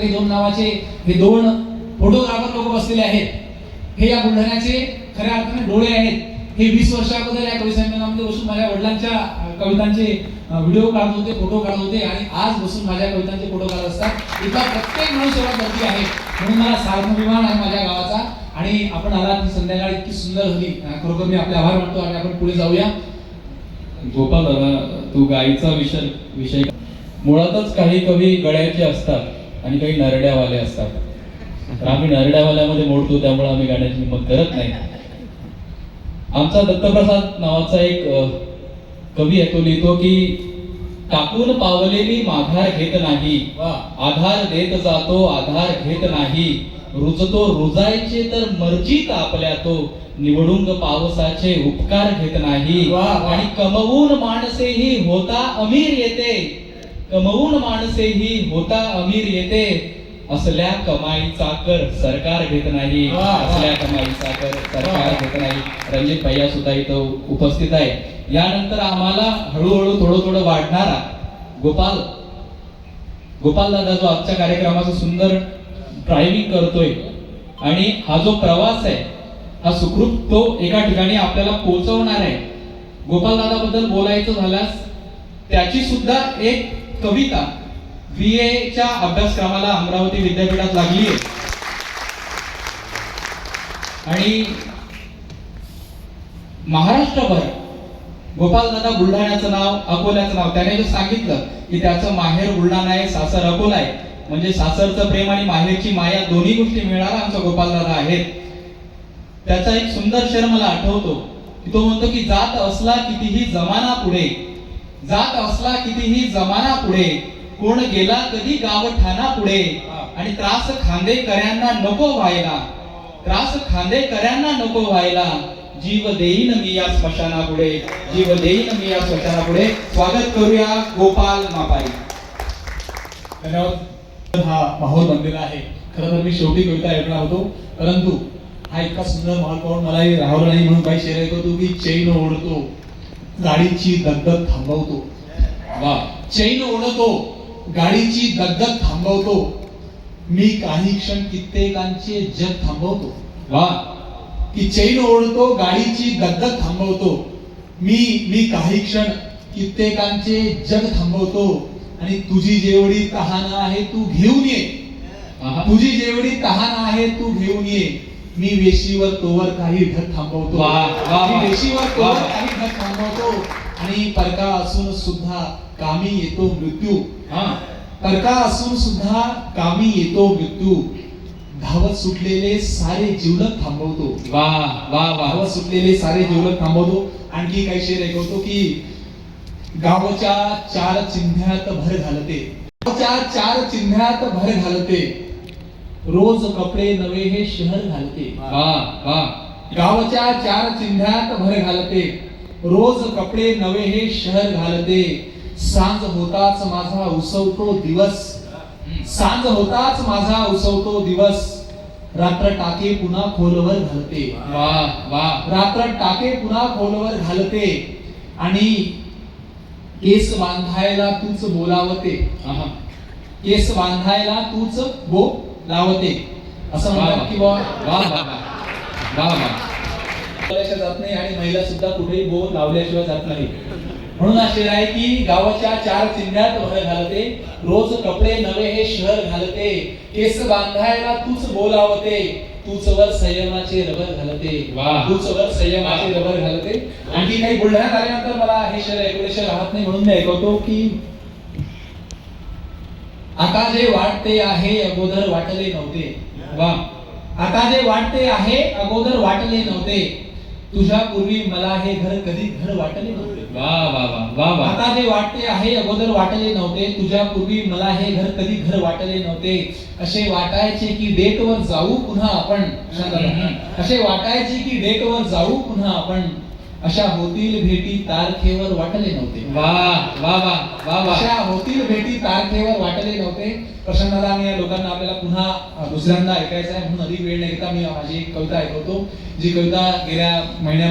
ठाकरे दोन नावाचे हे दोन फोटोग्राफर लोक बसलेले आहेत. हे या बुलढाण्याचे खऱ्या अर्थाने डोळे आहेत. हे 20 वर्षा अगोदर या कवी संमेलनामध्ये बसून माझ्या वडिलांच्या कवितांचे व्हिडिओ काढत होते, फोटो काढत होते आणि आज बसून माझ्या कवितांचे फोटो काढत असतात. इथला प्रत्येक माणूस एवढा गर्दी आहे म्हणून मला सार्वभौमिमान आहे माझ्या गावाचा. आणि आपण आला ती संध्याकाळ इतकी सुंदर झाली, खरोखर मी आपले आभार मानतो. आणि आपण पुढे जाऊया. गोपाल दादा, तू गायीचा विषय मुळातच काही कवी गळ्याचे असतात आणि काही नरड्यावाले असतात. तर आम्ही नरड्यावाल्यामध्ये मोडतो, त्यामुळे आम्ही गाण्याची हिंमत करत नाही. आमचा दत्तप्रसाद नावाचा एक कवी आहे, तो लिहितो की टाकून पावलेली माघार घेत नाही, आधार देत जातो आधार घेत नाही, रुजतो रुजायचे तर मर्जीत आपल्या तो, निवडून पावसाचे उपकार घेत नाही. आणि कमवून माणसेही होता अमीर येते, कमवून माणसेही होता अमीर येते, असल्या कमाईचा कर सरकार घेत नाही, असल्या कमाईचा कर सरकार घेत नाही. रणजित भैया सुद्धा इथं उपस्थित आहे. यानंतर आम्हाला हळूहळू थोडं वाढणारा गोपाल दादा जो आजच्या कार्यक्रमाचं सुंदर ड्रायव्हिंग करतोय आणि हा जो प्रवास आहे हा सुखरूप तो एका ठिकाणी आपल्याला पोहोचवणार आहे. गोपाल दादा बद्दल बोलायचं झाल्यास त्याची सुद्धा एक कविता BA च्या अभ्यासक्रमाला अमरावती विद्यापीठात लागली आहे. आणि महाराष्ट्रभर गोपालदादा बुलढाण्याचं नाव, अकोल्याचं नाव, त्याने जर सांगितलं की त्याचं माहेर बुलढाणा आहे, सासर अकोला आहे, म्हणजे सासरचं प्रेम आणि माहेरची माया दोन्ही गोष्टी मिळणारा आमचा गोपालदादा आहेत. त्याचा एक सुंदर शेर मला आठवतो की तो म्हणतो की जात असला कितीही जमाना पुढे, जात असला कितीही जमाना पुढे, कोण गेला कधी गाव ठाणा पुढे, आणि त्रास खांदेकऱ्यांना नको व्हायला, त्रास खांदेकऱ्यांना नको व्हायला, जीव देईन मी या स्मशाना पुढे, जीव देईन मी या स्मशाना पुढे. स्वागत करूया गोपाल मापाई. धन्यवाद. हा माहोल बनलेला आहे. खरं तर मी शेवटी कविता ऐकणार होतो, परंतु हा इतका सुंदर माहोल पाहून मलाही राहावं नाही म्हणून काही शेर ऐकवतो की चैन ओढतो गाडीची दगदग थांबवतो. वा, चैन ओढतो गाडीची दगदग थांबवतो, मी काही क्षण कित्येकांचे जग थांबवतो. वा, की चैन ओढतो गाडीची दगदग थांबवतो, मी काही क्षण कित्येकांचे जग थांबवतो, आणि तुझी जेवढी तहान आहे तू घेऊन ये, तुझी जेवढी तहान आहे तू घेऊन ये, मी वेशीवर तोवर काही ढग थांबवतो. मी वेशीवर तोवर काही ढग थांबवतो, आणि परका असून सुद्धा कामी येतो मृत्यू, परका असून सुद्धा कामी येतो मृत्यू, धावत सुटलेले सारे जीवलक थांबवतो. वा वा वा, धावत सुटलेले सारे जीवलक थांबवतो. आणखी काही शेर ऐकवतो की गावच्या चार चिन्ह्यात भर घालते, गावच्या चार चिन्ह्यात भर घालते, रोज कपडे नवे हे शहर घालते. वा वा, गावच्या चार चिन्ह्यात भर घालते, रोज कपडे नवे हे शहर घालते, सांज होताच माझा उसवतो दिवस, सांज होताच माझा उसवतो दिवस, रात्र टाके पुन्हा खोलवर घालते. वा वा, रात्र टाके पुन्हा खोलवर घालते, आणि केस बांधायला तूच बोलावते, केस बांधायला तूच बोलावते. असं म्हणतात की वा वा वा वा, जात नाही आणि महिला सुद्धा कुठेही बो लावल्याशिवाय जात नाही. म्हणून असे आहे की गावाच्या चार चिन्ह्यात भर घालते, रोज कपडे नवे हे शहर घालते, केस बांधायला तूच बोलावते, तूच वर संयमाचे रबर घालते. तूच वर संयमाचे रबर घालते. आणखी काही बुलढाण्यात आल्यानंतर मला हे शहर ऐकल्याशिवाय राहत नाही म्हणून मी ऐकवतो की आता जे वाटते आहे अगोदर वाटले नव्हते. वा, आता जे वाटते आहे अगोदर वाटले नव्हते, तुझ्या पूर्वी मला हे घर कधी घर वाटले नव्हते. वा वा वा वा, आता जे वाटते आहे अगोदर वाटले नव्हते, तुझ्या पूर्वी मला हे घर कधी घर वाटले नव्हते, असे वाटायचे की डेटवर जाऊ पुन्हा आपण, असे वाटायचे की डेटवर जाऊ पुन्हा आपण, अशा होतील भेटी तारखेवर वाटले नव्हते. वा वा वा वा, अशा होतील भेटी तारखेवर वाटले नव्हते. प्रशांत दादा, या लोकांना आपल्याला पुन्हा दुसऱ्यांदा ऐकायचं आहे म्हणून अधिक वेळ न घेता मी माझी एक कविता ऐकवतो, जी कविता गेल्या महिन्यात